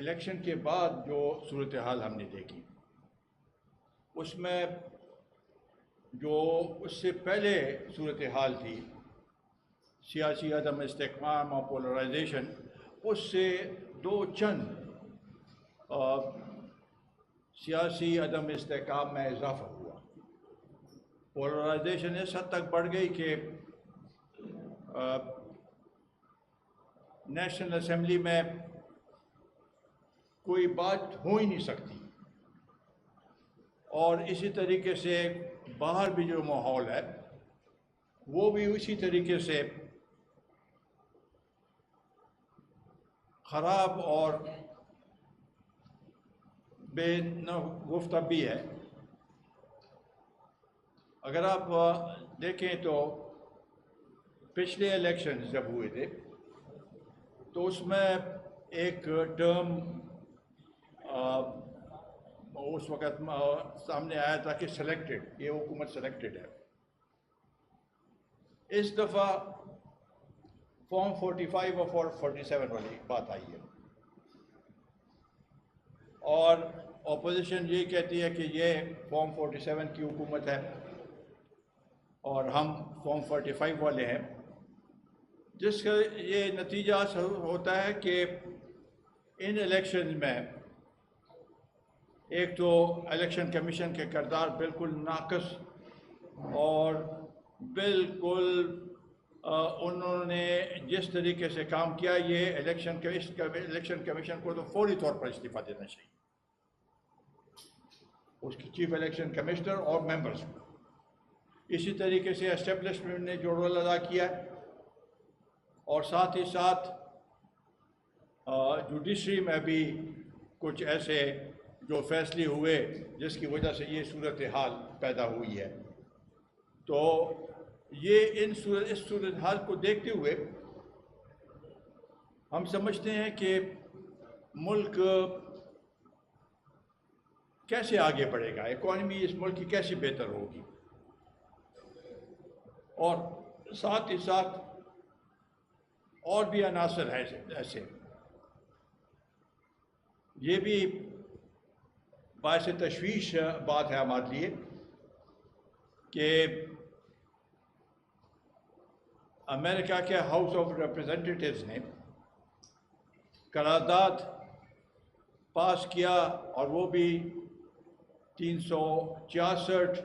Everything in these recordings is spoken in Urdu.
الیکشن کے بعد جو صورتحال ہم نے دیکھی اس میں جو اس سے پہلے صورتحال تھی سیاسی عدم استحکام اور پولرائزیشن، اس سے دو چند سیاسی عدم استحکام میں اضافہ ہوا۔ پولرائزیشن اس حد تک بڑھ گئی کہ نیشنل اسمبلی میں کوئی بات ہو ہی نہیں سکتی، اور اسی طریقے سے باہر بھی جو ماحول ہے وہ بھی اسی طریقے سے خراب اور بے گفتگو بھی ہے۔ اگر آپ دیکھیں تو پچھلے الیکشن جب ہوئے تھے تو اس میں ایک ٹرم اس وقت سامنے آیا تھا کہ سلیکٹڈ، یہ حکومت سلیکٹڈ ہے۔ اس دفعہ فارم 45 اور 47 والی بات آئی ہے، اور اپوزیشن یہ کہتی ہے کہ یہ فارم 47 کی حکومت ہے اور ہم فارم 45 والے ہیں، جس کا یہ نتیجہ ہوتا ہے کہ ان الیکشن میں ایک تو الیکشن کمیشن کے کردار بالکل ناقص، اور بالکل انہوں نے جس طریقے سے کام کیا، یہ الیکشن کمیشن کو تو فوری طور پر استعفیٰ دینا چاہیے، اس کی چیف الیکشن کمشنر اور ممبرز کو۔ اسی طریقے سے اسٹیبلشمنٹ نے جو رول ادا کیا ہے، اور ساتھ ہی ساتھ جوڈیشری میں بھی کچھ ایسے جو فیصلے ہوئے جس کی وجہ سے یہ صورتحال پیدا ہوئی ہے۔ تو یہ اس صورتحال کو دیکھتے ہوئے ہم سمجھتے ہیں کہ ملک کیسے آگے بڑھے گا، اکانومی اس ملک کی کیسے بہتر ہوگی، اور ساتھ ہی ساتھ اور بھی عناصر ہیں ایسے۔ یہ بھی باعث تشویش بات ہے ہمارے لیے کہ امریکہ کے ہاؤس آف ریپریزنٹیٹیوز نے قرارداد پاس کیا، اور وہ بھی 366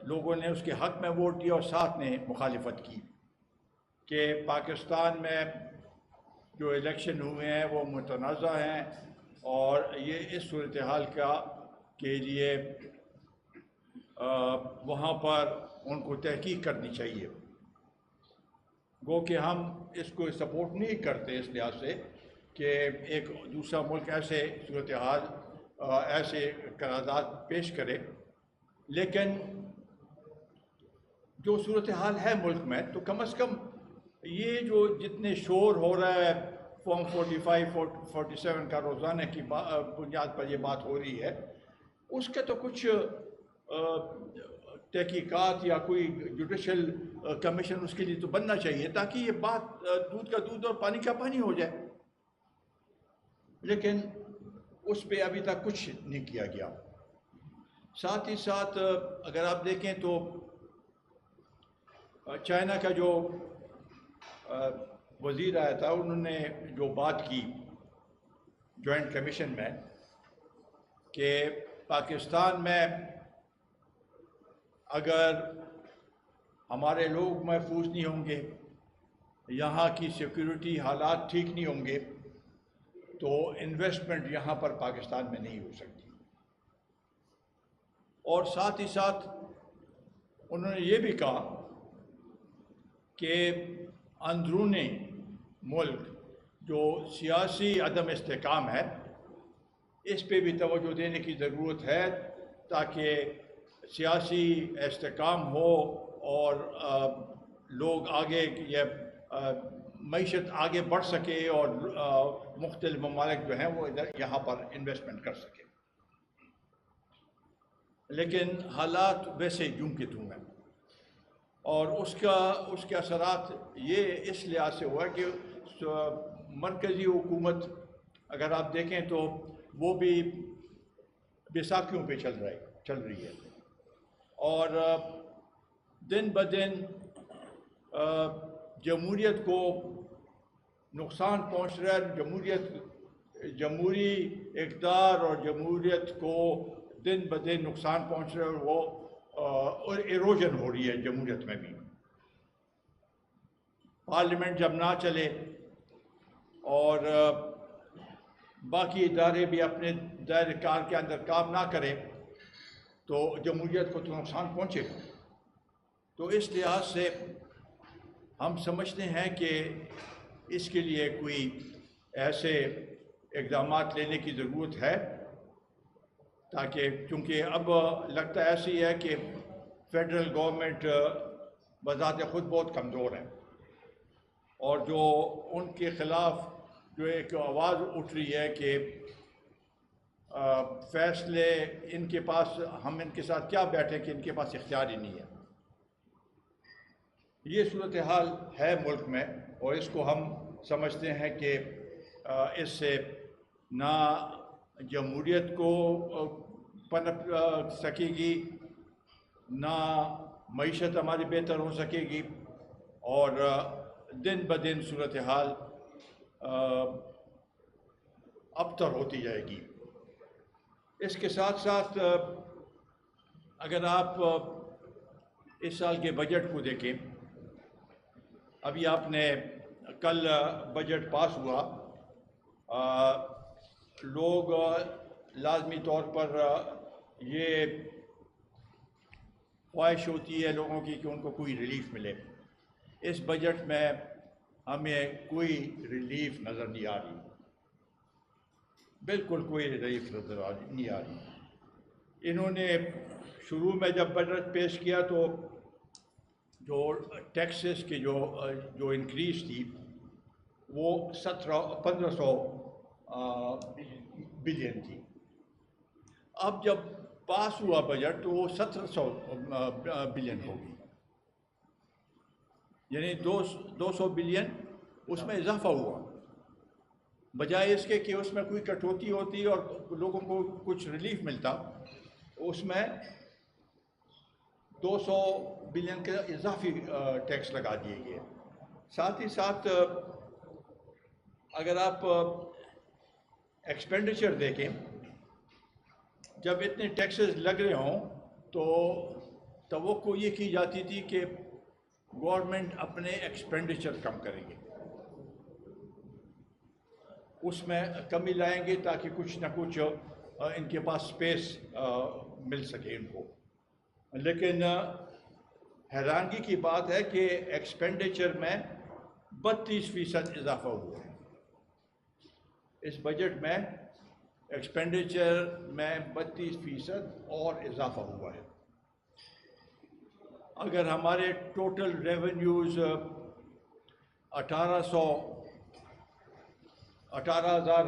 لوگوں نے اس کے حق میں ووٹ دیا اور 7 نے مخالفت کی، کہ پاکستان میں جو الیکشن ہوئے ہیں وہ متنازع ہیں، اور یہ اس صورتحال کے لیے وہاں پر ان کو تحقیق کرنی چاہیے۔ گو کہ ہم اس کو سپورٹ نہیں کرتے اس لحاظ سے کہ ایک دوسرا ملک ایسے صورتحال ایسے قرارداد پیش کرے، لیکن جو صورتحال ہے ملک میں تو کم از کم یہ جو جتنے شور ہو رہا ہے فارم 45 47 کا روزانہ کی بنیاد پر یہ بات ہو رہی ہے، اس کا تو کچھ تحقیقات یا کوئی جوڈیشل کمیشن اس کے لیے تو بننا چاہیے، تاکہ یہ بات دودھ کا دودھ اور پانی کا پانی ہو جائے، لیکن اس پہ ابھی تک کچھ نہیں کیا گیا۔ ساتھ ہی ساتھ اگر آپ دیکھیں تو چائنا کا جو وزیر آیا تھا، انہوں نے جو بات کی جوائنٹ کمیشن میں کہ پاکستان میں اگر ہمارے لوگ محفوظ نہیں ہوں گے، یہاں کی سیکیورٹی حالات ٹھیک نہیں ہوں گے، تو انویسٹمنٹ یہاں پر پاکستان میں نہیں ہو سکتی۔ اور ساتھ ہی ساتھ انہوں نے یہ بھی کہا کہ اندرون ملک جو سیاسی عدم استحکام ہے، اس پہ بھی توجہ دینے کی ضرورت ہے، تاکہ سیاسی استحکام ہو اور لوگ آگے معیشت آگے بڑھ سکے، اور مختلف ممالک جو ہیں وہ یہاں پر انویسٹمنٹ کر سکے۔ لیکن حالات ویسے یوں کے توں ہیں، اور اس کے اثرات یہ اس لحاظ سے ہوا کہ مرکزی حکومت اگر آپ دیکھیں تو وہ بھی بیساکھیوں پہ چل رہی ہے، اور دن بدن جمہوریت کو نقصان پہنچ رہا ہے، جمہوری اقدار اور جمہوریت کو دن بدن نقصان پہنچ رہا ہے، اور وہ ایروجن ہو رہی ہے جمہوریت میں بھی۔ پارلیمنٹ جب نہ چلے اور باقی ادارے بھی اپنے دائرۂ کار کے اندر کام نہ کرے تو جمہوریت کو تو نقصان پہنچے گا۔ تو اس لحاظ سے ہم سمجھتے ہیں کہ اس کے لیے کوئی ایسے اقدامات لینے کی ضرورت ہے، تاکہ چونکہ اب لگتا ایسی ہے کہ فیڈرل گورنمنٹ بذات خود بہت کمزور ہے، اور جو ان کے خلاف جو ایک آواز اٹھ رہی ہے کہ فیصلے ان کے پاس، ہم ان کے ساتھ کیا بیٹھیں کہ ان کے پاس اختیار ہی نہیں ہے۔ یہ صورتحال ہے ملک میں، اور اس کو ہم سمجھتے ہیں کہ اس سے نہ جمہوریت کو پنپ سکے گی، نہ معیشت ہماری بہتر ہو سکے گی، اور دن بدن صورتحال ابتر ہوتی جائے گی۔ اس کے ساتھ ساتھ اگر آپ اس سال کے بجٹ کو دیکھیں، ابھی آپ نے کل بجٹ پاس ہوا، لوگ لازمی طور پر یہ خواہش ہوتی ہے لوگوں کی کہ ان کو کوئی ریلیف ملے۔ اس بجٹ میں ہمیں کوئی ریلیف نظر نہیں آ رہی، بالکل کوئی ریلیف نظر نہیں آ رہی۔ انہوں نے شروع میں جب بجٹ پیش کیا تو جو ٹیکسز کی جو انکریز تھی وہ 1500 بلین تھی۔ اب جب پاس ہوا بجٹ تو وہ 1700 بلین ہوگی، یعنی 200 بلین اس میں اضافہ ہوا، بجائے اس کے کہ اس میں کوئی کٹوتی ہوتی اور لوگوں کو کچھ ریلیف ملتا، اس میں 200 بلین کا اضافی ٹیکس لگا دیے گئے۔ ساتھ ہی ساتھ اگر آپ ایکسپینڈیچر دیکھیں، جب اتنے ٹیکسز لگ رہے ہوں تو توقع یہ کی جاتی تھی کہ گورنمنٹ اپنے ایکسپینڈیچر کم کریں گے، اس میں کمی لائیں گے تاکہ کچھ نہ کچھ ان کے پاس سپیس مل سکے ان کو۔ لیکن حیرانگی کی بات ہے کہ ایکسپینڈیچر میں 32% اضافہ ہوا ہے۔ اس بجٹ میں ایکسپینڈیچر میں 32% اور اضافہ ہوا ہے۔ اگر ہمارے ٹوٹل ریونیوز 18,000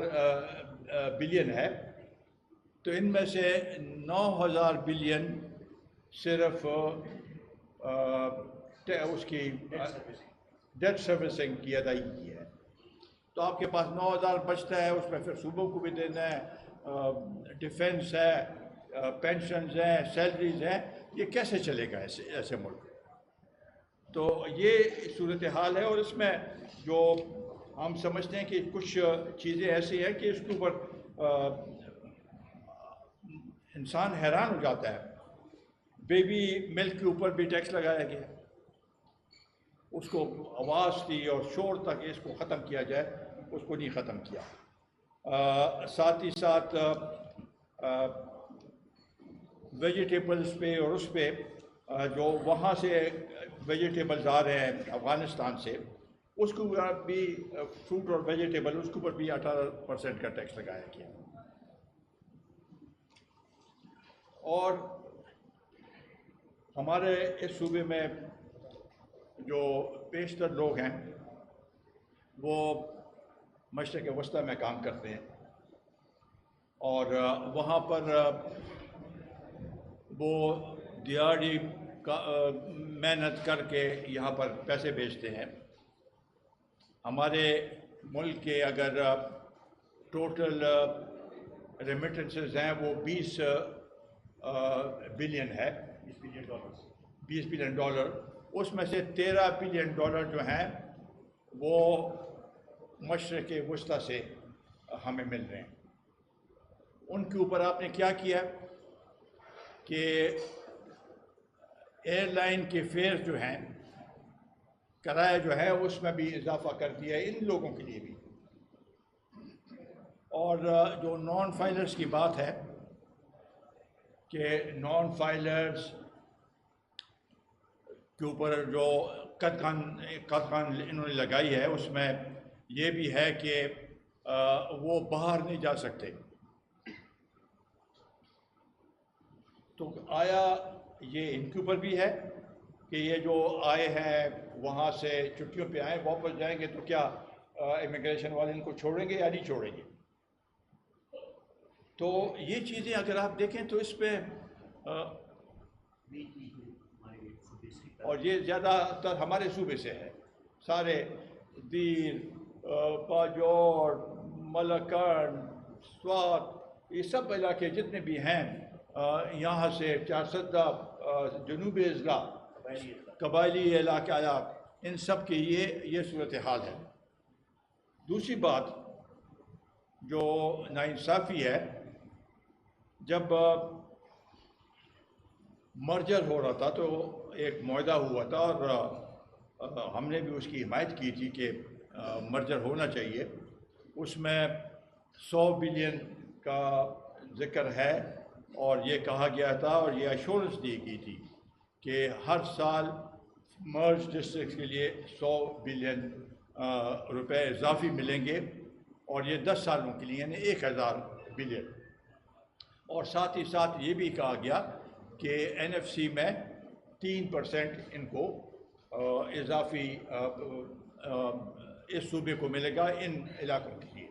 بلین ہے، تو ان میں سے 9,000 بلین صرف اس کی ڈیٹ سروسنگ کی ادائیگی کی ہے۔ تو آپ کے پاس 9,000 بچتا ہے، اس میں پھر صوبوں کو بھی دینا ہے، ڈیفینس ہے، پینشنز ہیں، سیلریز ہیں، یہ کیسے چلے گا ایسے ملک؟ تو یہ صورتحال ہے، اور اس میں جو ہم سمجھتے ہیں کہ کچھ چیزیں ایسی ہیں کہ اس کے اوپر انسان حیران ہو جاتا ہے۔ بیبی ملک کے اوپر بھی ٹیکس لگایا گیا، اس کو آواز تھی اور شور تک اس کو ختم کیا جائے، اس کو نہیں ختم کیا۔ ساتھ ہی ساتھ ویجیٹیبلز پہ اور اس پہ جو وہاں سے ویجیٹیبلز آ رہے ہیں افغانستان سے، اس کے اوپر بھی فروٹ اور ویجیٹیبل، اس کے اوپر بھی 18% کا ٹیکس لگایا گیا۔ اور ہمارے اس صوبے میں جو بیشتر لوگ ہیں وہ مشرق وسطیٰ میں کام کرتے ہیں، اور وہاں پر وہ دیہڑی محنت کر کے یہاں پر پیسے بھیجتے ہیں۔ ہمارے ملک کے اگر ٹوٹل ریمیٹنسز ہیں وہ 20 بلین ہے، $20 بلین۔ اس میں سے $13 بلین جو ہیں وہ مشرق وسطیٰ سے ہمیں مل رہے ہیں۔ ان کے اوپر آپ نے کیا کیا کہ ایئر لائن کے فیئر جو ہیں، کرایہ جو ہے اس میں بھی اضافہ کر دیا ہے ان لوگوں کے لیے بھی۔ اور جو نان فائلرز کی بات ہے کہ نان فائلرز کے اوپر جو قدغن انہوں نے لگائی ہے، اس میں یہ بھی ہے کہ وہ باہر نہیں جا سکتے۔ تو آیا یہ ان کے اوپر بھی ہے کہ یہ جو آئے ہیں وہاں سے چھٹیوں پہ آئیں واپس جائیں گے تو کیا امیگریشن والے ان کو چھوڑیں گے یا نہیں چھوڑیں گے؟ تو یہ چیزیں اگر آپ دیکھیں تو اس پہ اور یہ زیادہ تر ہمارے صوبے سے ہے، سارے دیر، باجوڑ، ملکن، سوات، یہ سب علاقے جتنے بھی ہیں یہاں سے 400 جنوبی اضلاع، قبائلی علاقہ، ان سب کی یہ صورتحال ہے۔ دوسری بات جو ناانصافی ہے، جب مرجر ہو رہا تھا تو ایک معاہدہ ہوا تھا اور ہم نے بھی اس کی حمایت کی تھی کہ مرجر ہونا چاہیے۔ اس میں 100 بلین کا ذکر ہے اور یہ کہا گیا تھا اور یہ ایشورنس دی گئی تھی کہ ہر سال مرج ڈسٹرکٹ کے لیے 100 بلین روپے اضافی ملیں گے اور یہ 10 سالوں کے لیے یعنی 1000 بلین۔ اور ساتھ ہی ساتھ یہ بھی کہا گیا کہ NFC میں 3% ان کو اضافی اس صوبے کو ملے گا ان علاقوں کے لیے۔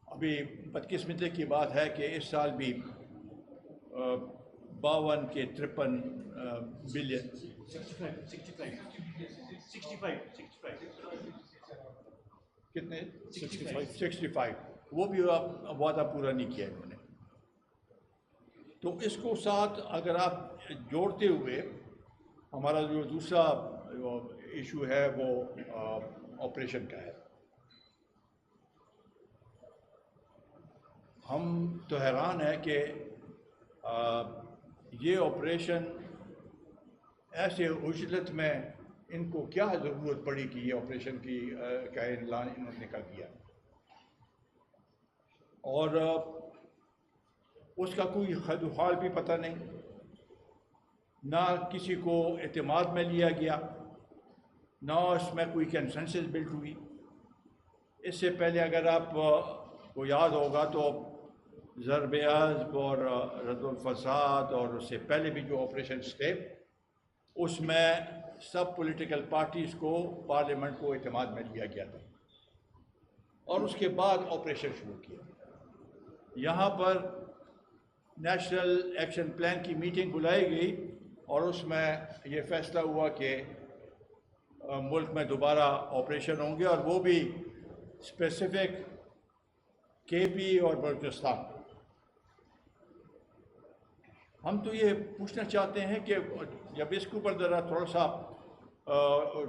ابھی بدقسمتی کی بات ہے کہ اس سال بھی 52 کے 53 بلین، 65 وہ بھی وعدہ پورا نہیں کیا انہوں نے۔ تو اس کو ساتھ اگر آپ جوڑتے ہوئے ہمارا جو دوسرا ایشو ہے وہ آپریشن کا ہے۔ ہم تو حیران ہیں کہ یہ آپریشن ایسے عجلت میں ان کو کیا ضرورت پڑی کہ یہ آپریشن کا اعلان انہوں نے کر دیا، اور اس کا کوئی خد و خال بھی پتہ نہیں، نہ کسی کو اعتماد میں لیا گیا، نہ اس میں کوئی کنسنسس بلڈ ہوئی۔ اس سے پہلے اگر آپ کو یاد ہوگا تو ضرب عضب اور رد الفساد اور اس سے پہلے بھی جو آپریشنس تھے اس میں سب پولیٹیکل پارٹیز کو پارلیمنٹ کو اعتماد میں لیا گیا تھا اور اس کے بعد آپریشن شروع کیا۔ یہاں پر نیشنل ایکشن پلان کی میٹنگ بلائی گئی اور اس میں یہ فیصلہ ہوا کہ ملک میں دوبارہ آپریشن ہوں گے اور وہ بھی اسپیسیفک KP اور بلوچستان۔ ہم تو یہ پوچھنا چاہتے ہیں کہ جب اس کے اوپر ذرا تھوڑا سا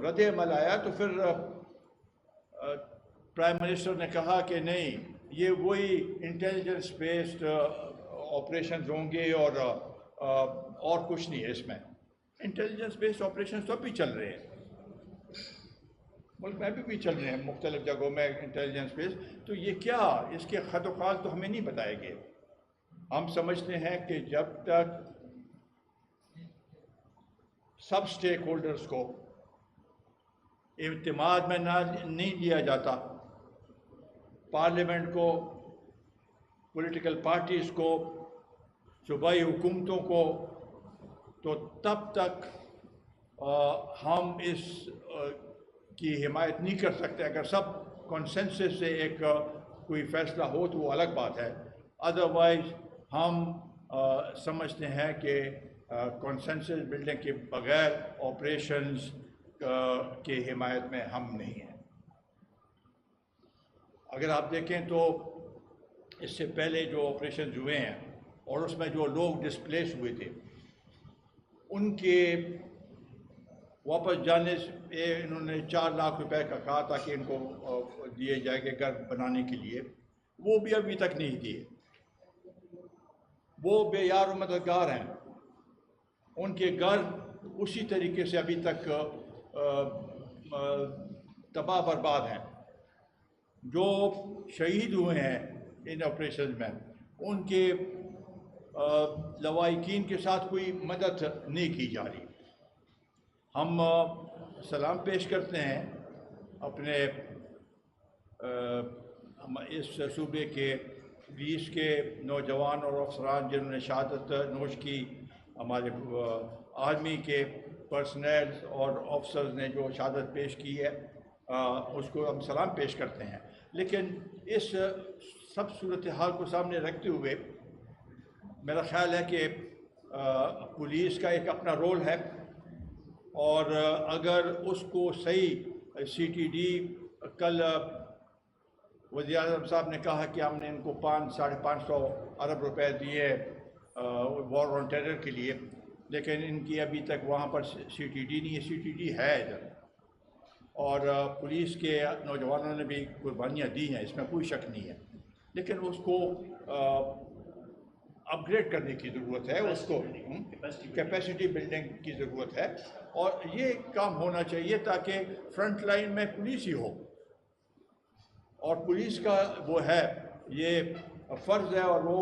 رد عمل آیا تو پھر پرائم منسٹر نے کہا کہ نہیں، یہ وہی انٹیلیجنس بیسڈ آپریشنز ہوں گے اور کچھ نہیں ہے اس میں۔ انٹیلیجنس بیسڈ آپریشنز تو اب بھی چل رہے ہیں، ملک میں بھی چل رہے ہیں مختلف جگہوں میں انٹیلیجنس بیسڈ۔ تو یہ کیا، اس کے خط و خال تو ہمیں نہیں بتائے گئے۔ ہم سمجھتے ہیں کہ جب تک سب سٹیک ہولڈرز کو اعتماد میں نہیں لیا جاتا، پارلیمنٹ کو، پولیٹیکل پارٹیز کو، صوبائی حکومتوں کو، تو تب تک ہم اس کی حمایت نہیں کر سکتے۔ اگر سب کنسنسس سے ایک کوئی فیصلہ ہو تو وہ الگ بات ہے، ادروائز ہم سمجھتے ہیں کہ کنسنسس بلڈنگ کے بغیر آپریشنز کی حمایت میں ہم نہیں ہیں۔ اگر آپ دیکھیں تو اس سے پہلے جو آپریشن ہوئے ہیں اور اس میں جو لوگ ڈسپلیس ہوئے تھے ان کے واپس جانے سے انہوں نے 4 لاکھ روپے کا کہا تھا کہ ان کو دیے جائے گے گھر بنانے کے لیے، وہ بھی ابھی تک نہیں دیے. وہ بے یار و مددگار ہیں، ان کے گھر اسی طریقے سے ابھی تک تباہ برباد ہیں. جو شہید ہوئے ہیں ان آپریشن میں ان کے لواحقین کے ساتھ کوئی مدد نہیں کی جا رہی. ہم سلام پیش کرتے ہیں اپنے اس صوبے کے پولیس کے نوجوان اور افسران جنہوں نے شہادت نوش کی، ہمارے آرمی کے پرسنل اور آفسرز نے جو شہادت پیش کی ہے اس کو ہم سلام پیش کرتے ہیں. لیکن اس سب صورتحال کو سامنے رکھتے ہوئے میرا خیال ہے کہ پولیس کا ایک اپنا رول ہے، اور اگر اس کو صحیح سی ٹی ڈی کل وزیر اعظم صاحب نے کہا کہ ہم نے ان کو 500-550 ارب روپے دیے وار آن ٹیرر کے لیے، لیکن ان کی ابھی تک وہاں پر سی ٹی ڈی نہیں ہے. سی ٹی ڈی ہے ادھر، اور پولیس کے نوجوانوں نے بھی قربانیاں دی ہیں، اس میں کوئی شک نہیں ہے، لیکن اس کو اپ گریڈ کرنے کی ضرورت ہے، اس کو کیپیسٹی بلڈنگ کی ضرورت ہے، اور یہ کام ہونا چاہیے تاکہ فرنٹ لائن میں پولیس ہی ہو. اور پولیس کا وہ ہے، یہ فرض ہے، اور وہ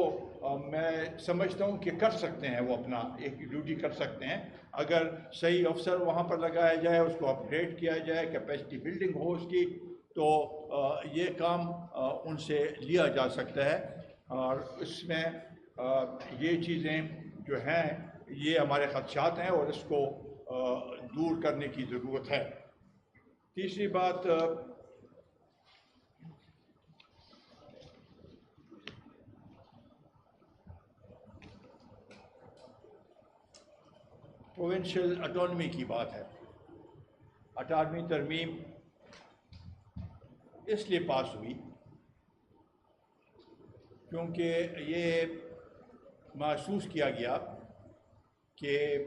میں سمجھتا ہوں کہ کر سکتے ہیں، وہ اپنا ایک ڈیوٹی کر سکتے ہیں اگر صحیح افسر وہاں پر لگایا جائے، اس کو اپ گریڈ کیا جائے، کیپیسٹی بلڈنگ ہو اس کی، تو یہ کام ان سے لیا جا سکتا ہے. اور اس میں یہ چیزیں جو ہیں یہ ہمارے خدشات ہیں اور اس کو دور کرنے کی ضرورت ہے. تیسری بات، پروونشل اٹانومی کی بات ہے. 18ویں ترمیم اس لیے پاس ہوئی کیونکہ یہ محسوس کیا گیا کہ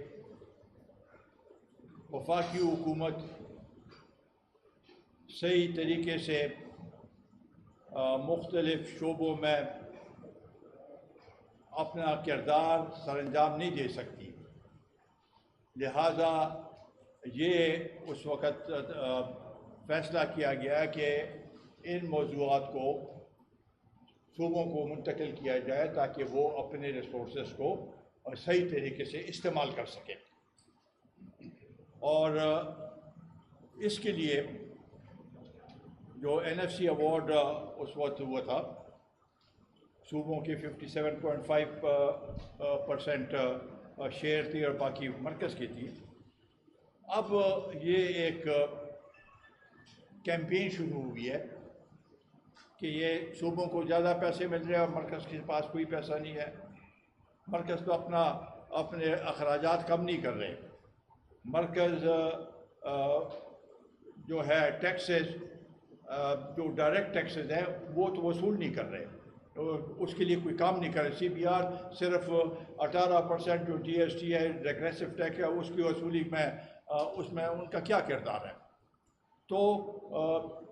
وفاقی حکومت صحیح طریقے سے مختلف شعبوں میں اپنا کردار سر انجام نہیں دے سکتی. لہٰذا یہ اس وقت فیصلہ کیا گیا کہ ان موضوعات کو صوبوں کو منتقل کیا جائے تاکہ وہ اپنے ریسورسز کو صحیح طریقے سے استعمال کر سکیں. اور اس کے لیے جو NFC ایوارڈ اس وقت ہوا تھا، صوبوں کی 57.5% شیئر تھی اور باقی مرکز کی تھی. اب یہ ایک کیمپین شروع ہوئی ہے کہ یہ صوبوں کو زیادہ پیسے مل رہے ہیں اور مرکز کے پاس کوئی پیسہ نہیں ہے. مرکز تو اپنے اخراجات کم نہیں کر رہے. مرکز جو ہے ٹیکسز، جو ڈائریکٹ ٹیکسز ہیں وہ تو وصول نہیں کر رہے، اس کے لیے کوئی کام نہیں کر رہے. CBR صرف 18% جو GST ہے، ریگریسو ٹیکس ہے، اس کی وصولی میں اس میں ان کا کیا کردار ہے. تو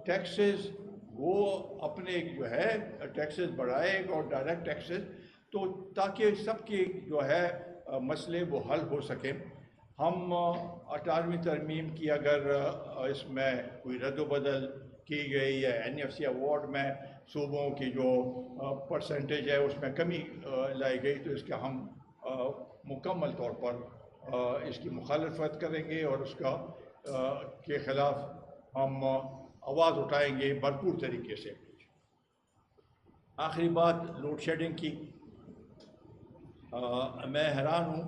ٹیکسز وہ اپنے جو ہے ٹیکسز بڑھائے اور ڈائریکٹ ٹیکسز، تو تاکہ سب کے جو ہے مسئلے وہ حل ہو سکیں. ہم 18ویں ترمیم کی اگر اس میں کوئی رد و بدل کی گئی ہے، NFC ایوارڈ میں صوبوں کی جو پرسنٹیج ہے اس میں کمی لائی گئی، تو اس کا ہم مکمل طور پر اس کی مخالفت کریں گے اور اس کا کے خلاف ہم آواز اٹھائیں گے بھرپور طریقے سے. آخری بات لوڈ شیڈنگ کی. میں حیران ہوں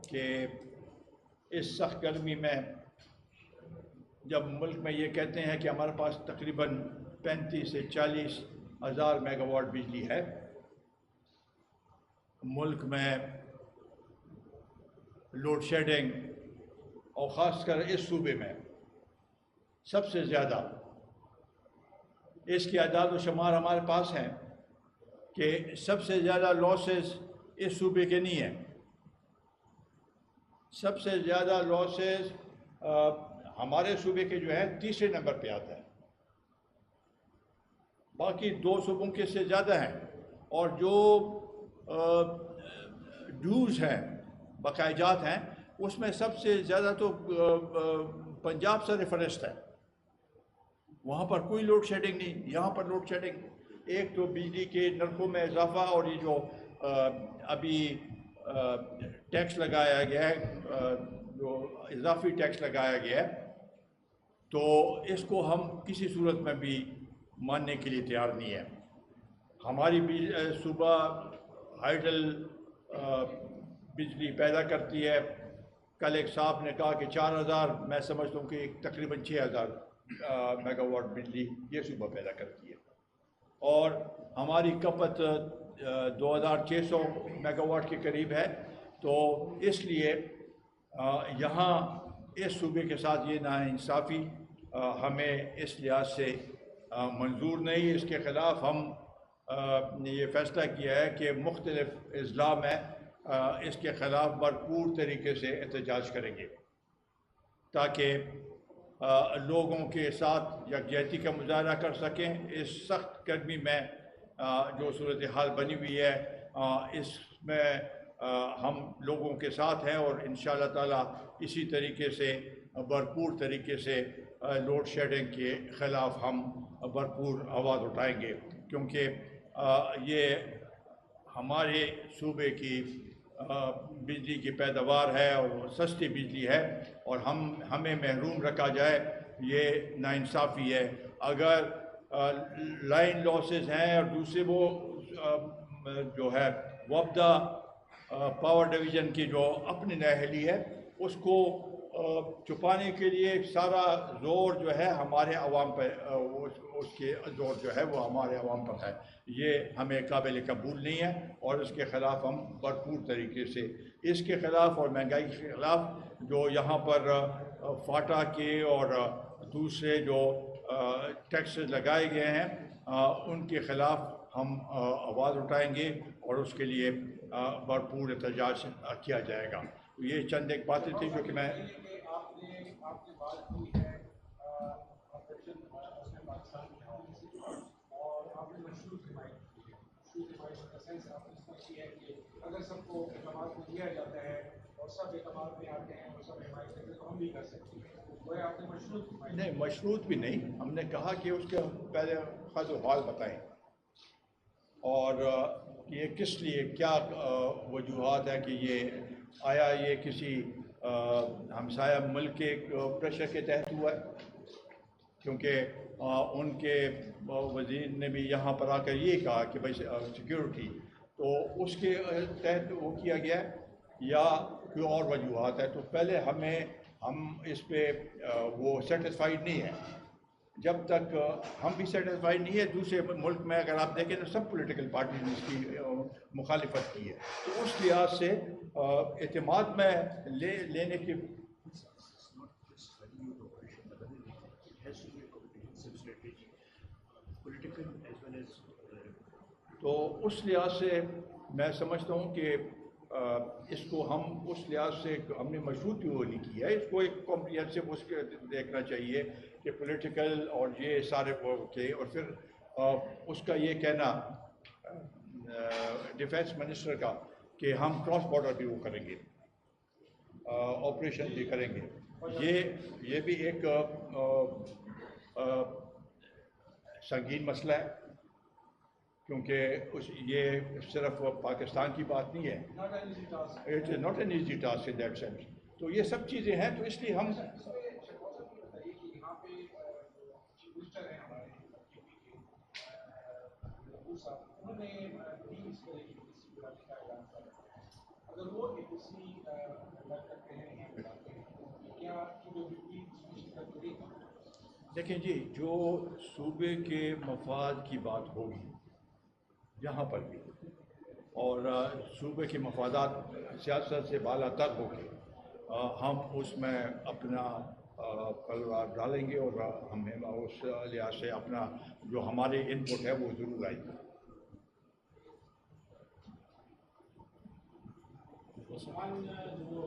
کہ اس سخت گرمی میں جب ملک میں یہ کہتے ہیں کہ ہمارے پاس تقریباً 35 سے 40 ہزار میگا واٹ بجلی ہے، ملک میں لوڈ شیڈنگ اور خاص کر اس صوبے میں سب سے زیادہ اس کی اعداد و شمار ہمارے پاس ہیں کہ سب سے زیادہ لاسز اس صوبے کے نہیں ہیں. سب سے زیادہ لاسز ہمارے صوبے کے جو ہیں تیسرے نمبر پہ آتا ہے. باقی 2 صوبوں کے سے زیادہ ہیں. اور جو ڈوز ہیں، بقایجات ہیں، اس میں سب سے زیادہ تو پنجاب سر فہرست ہے. وہاں پر کوئی لوڈ شیڈنگ نہیں، یہاں پر لوڈ شیڈنگ. ایک تو بجلی کے نرخوں میں اضافہ، اور یہ جو ابھی ٹیکس لگایا گیا ہے، جو اضافی ٹیکس لگایا گیا ہے، تو اس کو ہم کسی صورت میں بھی ماننے کے لیے تیار نہیں ہے. ہماری صوبہ ہائیڈل بجلی پیدا کرتی ہے. کل ایک صاحب نے کہا کہ 4000، میں سمجھتا ہوں کہ تقریباً 6000 میگا واٹ بجلی یہ صوبہ پیدا کرتی ہے. اور ہماری کھپت 2600 میگا واٹ کے قریب ہے. تو اس لیے یہاں اس صوبے کے ساتھ یہ ناانصافی ہمیں اس لحاظ سے منظور نہیں. اس کے خلاف ہم نے یہ فیصلہ کیا ہے کہ مختلف اضلاع میں اس کے خلاف بھرپور طریقے سے احتجاج کریں گے، تاکہ لوگوں کے ساتھ یکجہتی کا مظاہرہ کر سکیں. اس سخت گرمی میں جو صورتحال بنی ہوئی ہے، اس میں ہم لوگوں کے ساتھ ہیں، اور انشاءاللہ تعالیٰ اسی طریقے سے بھرپور طریقے سے لوڈ شیڈنگ کے خلاف ہم بھرپور آواز اٹھائیں گے. کیونکہ یہ ہمارے صوبے کی بجلی کی پیداوار ہے اور سستی بجلی ہے، اور ہمیں محروم رکھا جائے، یہ ناانصافی ہے. اگر لائن لاسز ہیں اور دوسرے وہ جو ہے وابدہ پاور ڈویژن کی جو اپنی نااہلی ہے، اس کو چھپانے کے لیے سارا زور جو ہے ہمارے عوام پہ، اس کے زور جو ہے وہ ہمارے عوام پر ہے. یہ ہمیں قابل قبول نہیں ہے، اور اس کے خلاف ہم بھرپور طریقے سے اس کے خلاف اور مہنگائی کے خلاف جو یہاں پر فاٹا کے اور دوسرے جو ٹیکسز لگائے گئے ہیں، ان کے خلاف ہم آواز اٹھائیں گے، اور اس کے لیے بھرپور احتجاج کیا جائے گا. یہ چند ایک باتیں تھیں جو کہ میں اگر سب کو اعتماد کو دیا جاتا ہے اور سب اعتماد میں آتے ہیں اور سب حمایت کرتے ہیں تو ہم بھی کر سکتے ہیں. وہ آپ نے مشروط نہیں، مشروط بھی نہیں. ہم نے کہا کہ اس کے پہلے خد و حال بتائیں، اور یہ کس لیے، کیا وجوہات ہے کہ یہ آیا یہ کسی ہمسایہ ملک کے پریشر کے تحت ہوا ہے. کیونکہ ان کے وزیر نے بھی یہاں پر آ کر یہ کہا کہ بھائی سیکیورٹی، تو اس کے تحت وہ کیا گیا ہے یا کوئی اور وجوہات ہے. تو پہلے ہم اس پہ وہ سیٹسفائیڈ نہیں ہیں. جب تک ہم بھی سیٹسفائیڈ نہیں ہے، دوسرے ملک میں اگر آپ دیکھیں تو سب پولیٹیکل پارٹیز نے اس کی مخالفت کی ہے. تو اس لحاظ سے اعتماد میں لینے کی تو اس لحاظ سے میں سمجھتا ہوں کہ اس کو ہم اس لحاظ سے ہم نے مشروط وہ نہیں کیا ہے. اس کو ایک کمپریہنسو اس کے دیکھنا چاہیے کہ پولیٹیکل اور یہ سارے کے، اور پھر اس کا یہ کہنا ڈیفینس منسٹر کا کہ ہم کراس بارڈر بھی وہ کریں گے، آپریشن بھی کریں گے. یہ بھی ایک سنگین مسئلہ ہے، کیونکہ یہ صرف پاکستان کی بات نہیں ہے. It is not an easy task in that sense. تو یہ سب چیزیں ہیں، تو اس لیے ہم دیکھیں جی، جو صوبے کے مفاد کی بات ہوگی جہاں پر بھی، اور صوبے کے مفادات سیاست سے بالا تر ہو کے ہم اس میں اپنا کل رات ڈالیں گے اور ہمیں اس لحاظ سے اپنا جو ہماری ان پٹ ہے وہ ضرور آئے گی. عثمان جو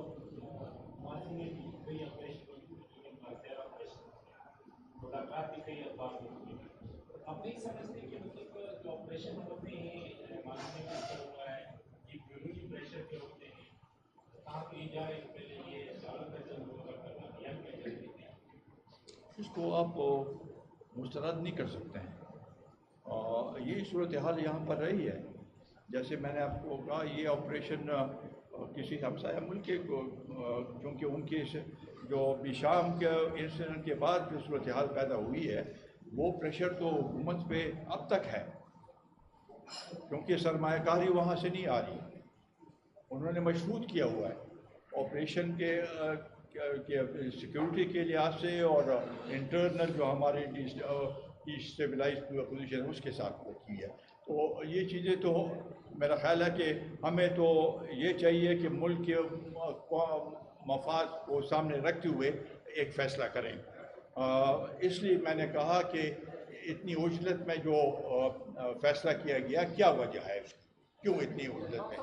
ملاقات بھی کئی اخبار ہوتی ہے، اب نہیں سمجھتے کہ مطلب جو آپریشن ہوتے ہیں ماننے کا اثر ہوا ہے، یہ بیرونی پریشر کے ہوتے ہیں، کہاں پہ جا رہے ہیں پہلے یہ سالوں کا چل ہوگا کرنا یا کیا کرتے ہیں. اس کو آپ مسترد نہیں کر سکتے ہیں. یہ صورتحال یہاں پر رہی ہے. جیسے میں نے آپ کو کہا یہ آپریشن کسی ہمسایہ ملک کے چونکہ ان کی جو شام کے انسیڈنٹ کے بعد جو صورتحال پیدا ہوئی ہے وہ پریشر تو حکومت پہ اب تک ہے، کیونکہ سرمایہ کاری وہاں سے نہیں آ رہی. انہوں نے مشروط کیا ہوا ہے آپریشن کے سیکیورٹی کے لحاظ سے اور انٹرنل جو ہماری ڈیسٹیبلائز پوزیشن اس کے ساتھ وہ کی ہے. تو یہ چیزیں تو میرا خیال ہے کہ ہمیں تو یہ چاہیے کہ ملک کے مفاد کو سامنے رکھتے ہوئے ایک فیصلہ کریں. اس لیے میں نے کہا کہ اتنی عجلت میں جو فیصلہ کیا گیا کیا وجہ ہے اس کی، کیوں اتنی عجلت میں.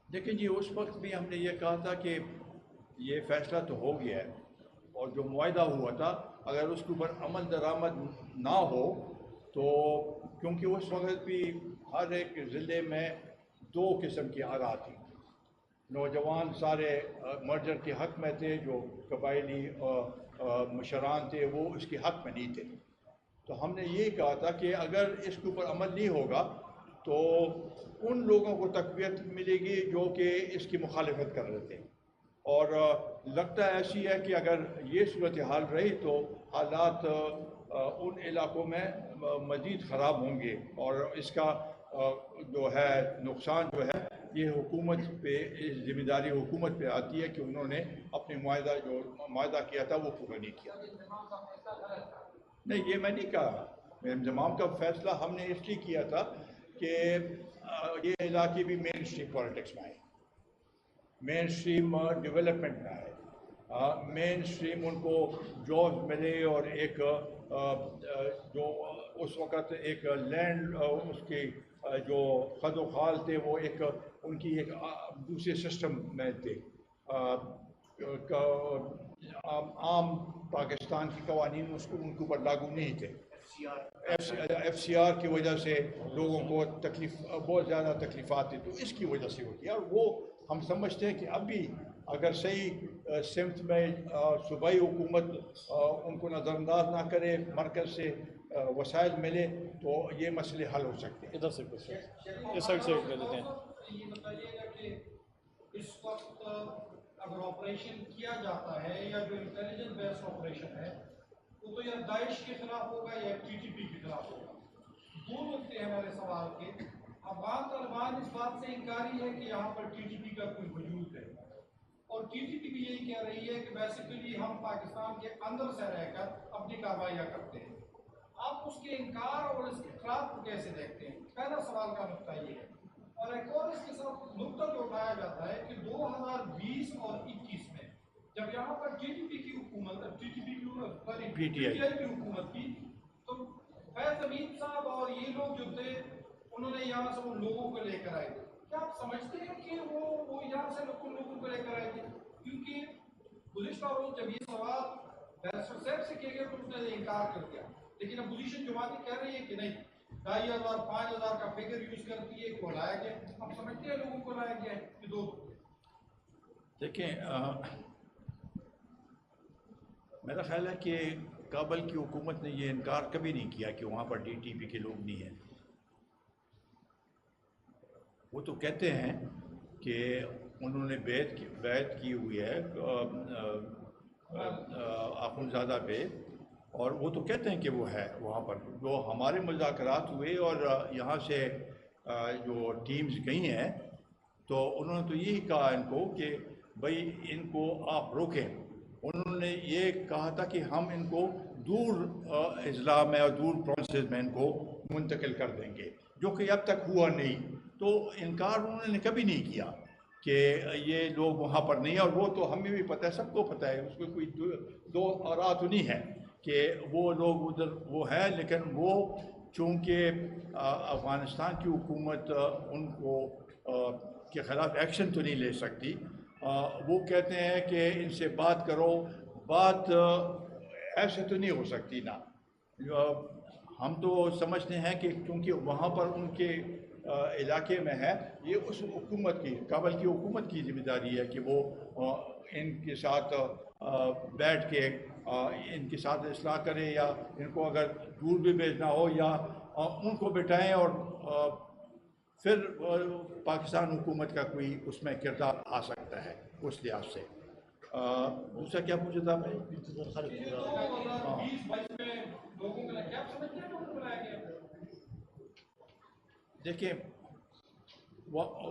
دیکھیں جی اس وقت بھی ہم نے یہ کہا تھا کہ یہ فیصلہ تو ہو گیا ہے اور جو معاہدہ ہوا تھا اگر اس کے اوپر عمل درآمد نہ ہو تو، کیونکہ اس وقت بھی ہر ایک ضلع میں 2 قسم کی آرا تھی. نوجوان سارے مرجر کے حق میں تھے، جو قبائلی مشران تھے وہ اس کے حق میں نہیں تھے. تو ہم نے یہ کہا تھا کہ اگر اس کے اوپر عمل نہیں ہوگا تو ان لوگوں کو تقویت ملے گی جو کہ اس کی مخالفت کر رہے تھے. اور لگتا ایسی ہے کہ اگر یہ صورتحال رہی تو حالات ان علاقوں میں مزید خراب ہوں گے اور اس کا جو ہے نقصان جو ہے یہ حکومت پہ، ذمہ داری حکومت پہ آتی ہے کہ انہوں نے اپنے معاہدہ کیا تھا وہ پورا نہیں کیا. نہیں، یہ میں نہیں کہا. انضمام کا فیصلہ ہم نے اس لیے کیا تھا کہ یہ علاقے بھی مین اسٹریم پالیٹکس میں آئے، مین اسٹریم ڈیولپمنٹ میں آئے، مین اسٹریم ان کو جابس ملے اور ایک جو اس وقت ایک لینڈ اس کی جو خد و خال تھے وہ ایک ان کی ایک دوسرے سسٹم میں تھے. عام پاکستان کے قوانین اس کو ان کے اوپر لاگو نہیں تھے. ایف سی آر کی وجہ سے لوگوں کو بہت زیادہ تکلیفات تھی، تو اس کی وجہ سے ہوتی ہے. اور وہ ہم سمجھتے ہیں کہ اب بھی اگر صحیح سمت میں صوبائی حکومت ان کو نظر انداز نہ کرے، مرکز سے وسائل ملے تو یہ مسئلے حل ہو سکتے ہیں. ادھر سے اس سائڈ سے کر دیتے ہیں. یہ بتائیے گا کہ اس وقت اگر آپریشن کیا جاتا ہے یا جو انٹیلیجنس بیس آپریشن ہے وہ تو یا داعش کے خلاف ہوگا یا ٹی ٹی پی کے خلاف ہوگا. 2 نقطے ہیں ہمارے سوال کے. افغان طالبان اس بات سے انکاری ہے کہ یہاں پر ٹی ٹی پی کا کوئی وجود ہے، اور ٹی ٹی پی بھی یہی کہہ رہی ہے کہ بیسیکلی ہم پاکستان کے اندر سے رہ کر اپنی کارروائیاں کرتے ہیں. آپ اس کے انکار اور اس کے خلاف کو کیسے دیکھتے ہیں؟ پہلا سوال کا نقطہ یہ ہے. اور ایک اور اس کے ساتھ نقطہ جو اٹھایا جاتا ہے کہ 2020 اور 21 میں جب یہاں پر ٹی ٹی پی کی حکومت، ٹی ٹی پی کی پی ٹی آئی کی حکومت تھی تو فیض امین صاحب اور یہ لوگ جو تھے انہوں نے یہاں سے ان لوگوں کو لے کر آئے تھے. کیا آپ سمجھتے ہیں کہ وہ یہاں سے ان لوگوں کو لے کر آئے تھے؟ کیونکہ گزشتہ روز جب یہ سوال بیرسٹر صاحب سے کیا گیا تو اس نے انکار کر دیا، لیکن اپوزیشن جماعتیں کہہ رہی ہے کہ نہیں 2,500 5,000 کا فگر یوز کرتی ہے کہ وہ لایا گیا. ہم سمجھتے ہیں لوگوں کو لایا گیا ہے کہ 2. دیکھیں میرا خیال ہے کہ کابل کی حکومت نے یہ انکار کبھی نہیں کیا کہ وہاں پر ٹی ٹی پی کے لوگ نہیں ہیں. وہ تو کہتے ہیں کہ انہوں نے بیعت کی ہوئی ہے اخونزادہ پہ، اور وہ تو کہتے ہیں کہ وہ ہے وہاں پر. جو ہمارے مذاکرات ہوئے اور یہاں سے جو ٹیمز گئی ہیں تو انہوں نے تو یہی کہا ان کو کہ بھائی ان کو آپ روکیں انہوں نے یہ کہا تھا کہ ہم ان کو دور اضلاع میں اور دور پروونسز میں ان کو منتقل کر دیں گے، جو کہ اب تک ہوا نہیں۔ تو انکار انہوں نے کبھی نہیں کیا کہ یہ لوگ وہاں پر نہیں ہیں، اور وہ تو ہمیں بھی پتہ ہے، سب کو پتہ ہے، اس میں کوئی دو آراء تو نہیں ہے کہ وہ لوگ ادھر وہ ہیں، لیکن وہ چونکہ افغانستان کی حکومت ان کو کے خلاف ایکشن تو نہیں لے سکتی، وہ کہتے ہیں کہ ان سے بات کرو، بات ایسے تو نہیں ہو سکتی نا۔ ہم تو سمجھتے ہیں کہ چونکہ وہاں پر ان کے علاقے میں ہے، یہ اس حکومت کی، کابل کی حکومت کی ذمہ داری ہے کہ وہ ان کے ساتھ بیٹھ کے ان کے ساتھ اصلاح کرے، یا ان کو اگر دور بھی بھیجنا ہو یا ان کو بٹھائیں، اور پھر پاکستان حکومت کا کوئی اس میں کردار آ سکتا ہے اس لحاظ سے۔ دوسرا کیا پوچھا تھا میں؟ 2022 میں لوگوں کے لیے کیا سمجھتے ہیں لوگوں کو بنایا گیا؟ دیکھیں،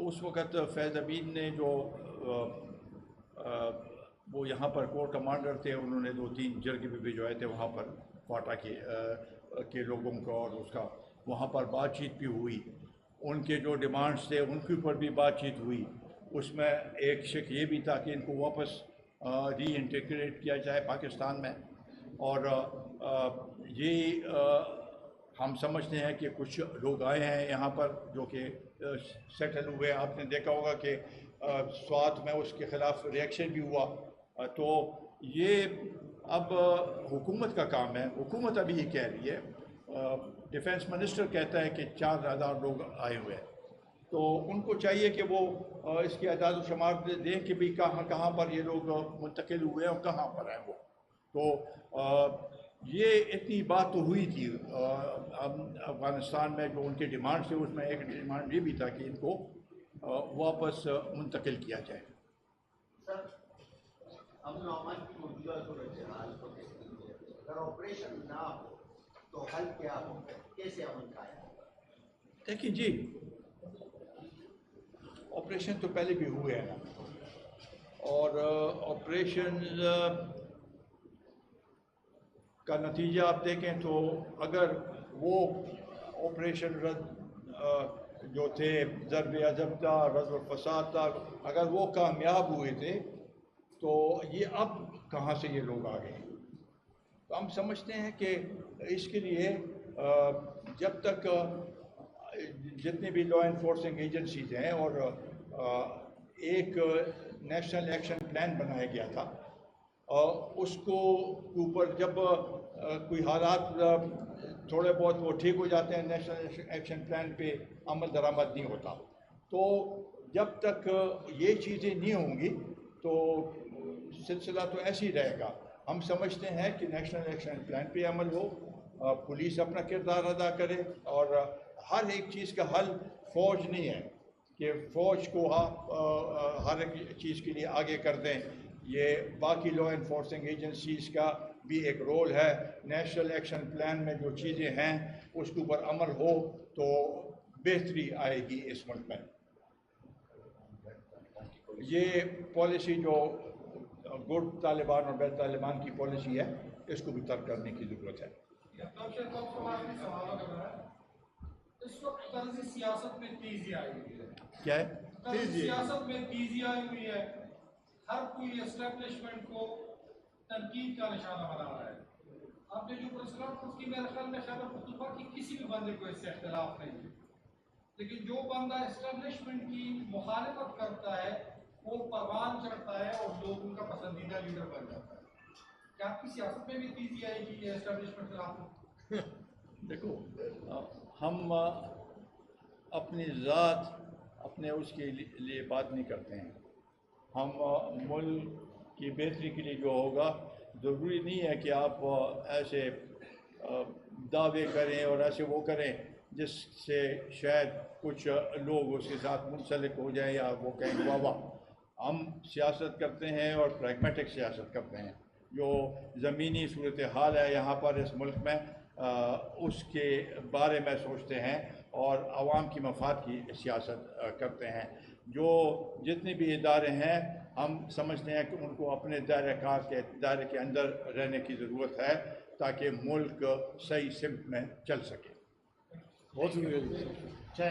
اس وقت فیض امین نے جو وہ یہاں پر کور کمانڈر تھے، انہوں نے 2-3 جرگے بھی بھجوائے تھے وہاں پر فاٹا کے لوگوں کو، اور اس کا وہاں پر بات چیت بھی ہوئی، ان کے جو ڈیمانڈس تھے ان کے اوپر بھی بات چیت ہوئی۔ اس میں ایک شک یہ بھی تھا کہ ان کو واپس ری انٹیگریٹ کیا جائے پاکستان میں، اور یہ ہم سمجھتے ہیں کہ کچھ لوگ آئے ہیں یہاں پر جو کہ سیٹل ہوئے۔ آپ نے دیکھا ہوگا کہ سوات میں اس کے خلاف ریئیکشن بھی ہوا۔ تو یہ اب حکومت کا کام ہے، حکومت ابھی یہ کہہ رہی ہے، ڈیفینس منسٹر کہتا ہے کہ 4,000 لوگ آئے ہوئے ہیں، تو ان کو چاہیے کہ وہ اس کی اعداد و شمار دیں کہ بھی کہاں پر یہ لوگ منتقل ہوئے ہیں اور کہاں پر ہیں وہ۔ تو یہ اتنی بات تو ہوئی تھی افغانستان میں، جو ان کے ڈیمانڈ تھے، اس میں ایک ڈیمانڈ یہ بھی تھا کہ ان کو واپس منتقل کیا جائے۔ سر، امن و امان کی موجودہ صورتحال کو دیکھتے ہوئے اگر آپریشن نہ ہو تو حل کیا ہو، کیسے امن قائم ہوگا؟ دیکھیے جی، آپریشن تو پہلے بھی ہوئے ہیں نا، اور آپریشن کا نتیجہ آپ دیکھیں تو اگر وہ آپریشن جو تھے، ضرب عجب تھا، رزم الفساد تھا، اگر وہ کامیاب ہوئے تھے تو یہ اب کہاں سے یہ لوگ آ گئے؟ تو ہم سمجھتے ہیں کہ اس کے لیے جب تک جتنے بھی لا انفورسنگ ایجنسیز ہیں، اور ایک نیشنل ایکشن پلان بنایا گیا تھا، اس کو اوپر جب کوئی حالات تھوڑے بہت وہ ٹھیک ہو جاتے ہیں، نیشنل ایکشن پلان پہ عمل درآمد نہیں ہوتا، تو جب تک یہ چیزیں نہیں ہوں گی تو سلسلہ تو ایسے ہی رہے گا۔ ہم سمجھتے ہیں کہ نیشنل ایکشن پلان پہ عمل ہو، پولیس اپنا کردار ادا کرے، اور ہر ایک چیز کا حل فوج نہیں ہے کہ فوج کو آپ ہر ایک چیز کے لیے آگے کر دیں۔ یہ باقی لا انفورسنگ ایجنسیز کا بھی ایک رول ہے۔ نیشنل ایکشن پلان میں جو چیزیں ہیں اس کے اوپر عمل ہو تو بہتری آئے گی اس ملک میں۔ یہ پالیسی جو گڈ طالبان اور بیڈ طالبان کی پالیسی ہے، اس کو بھی ترک کرنے کی ضرورت ہے۔ اس وقت طرز سیاست میں تیزی آئی ہوئی ہے۔ کیا ہے؟ طرز سیاست میں تیزی آئی ہوئی ہے، ہر کوئی اسٹیبلشمنٹ کو تنقید کا نشانہ بنا رہا ہے۔ آپ نے جو پرسکرپٹ اس کی میرے خیال میں خیبر پختونخوا کی کسی بھی بندے کو اس سے اختلاف نہیں ہے، لیکن جو بندہ اسٹیبلشمنٹ کی مخالفت کرتا ہے وہ پروان چڑھتا ہے اور لوگ ان کا پسندیدہ لیڈر بن جاتا ہے۔ کیا آپ کی سیاست میں بھی تیزی آئے گی کہ اسٹیبلشمنٹ خلاف؟ دیکھو، ہم اپنی ذات اپنے اس کے لیے بات نہیں کرتے ہیں، ہم ملک کی بہتری کے لیے جو ہوگا، ضروری نہیں ہے کہ آپ ایسے دعوے کریں اور ایسے وہ کریں جس سے شاید کچھ لوگ اس کے ساتھ منسلک ہو جائیں یا وہ کہیں واہ واہ۔ ہم سیاست کرتے ہیں اور پریگمیٹک سیاست کرتے ہیں، جو زمینی صورتحال ہے یہاں پر اس ملک میں اس کے بارے میں سوچتے ہیں، اور عوام کی مفاد کی سیاست کرتے ہیں. جو جتنے بھی ادارے ہیں ہم سمجھتے ہیں کہ ان کو اپنے دائرہ کار کے دائرے کے اندر رہنے کی ضرورت ہے تاکہ ملک صحیح سمت میں چل سکے. بہت شکریہ.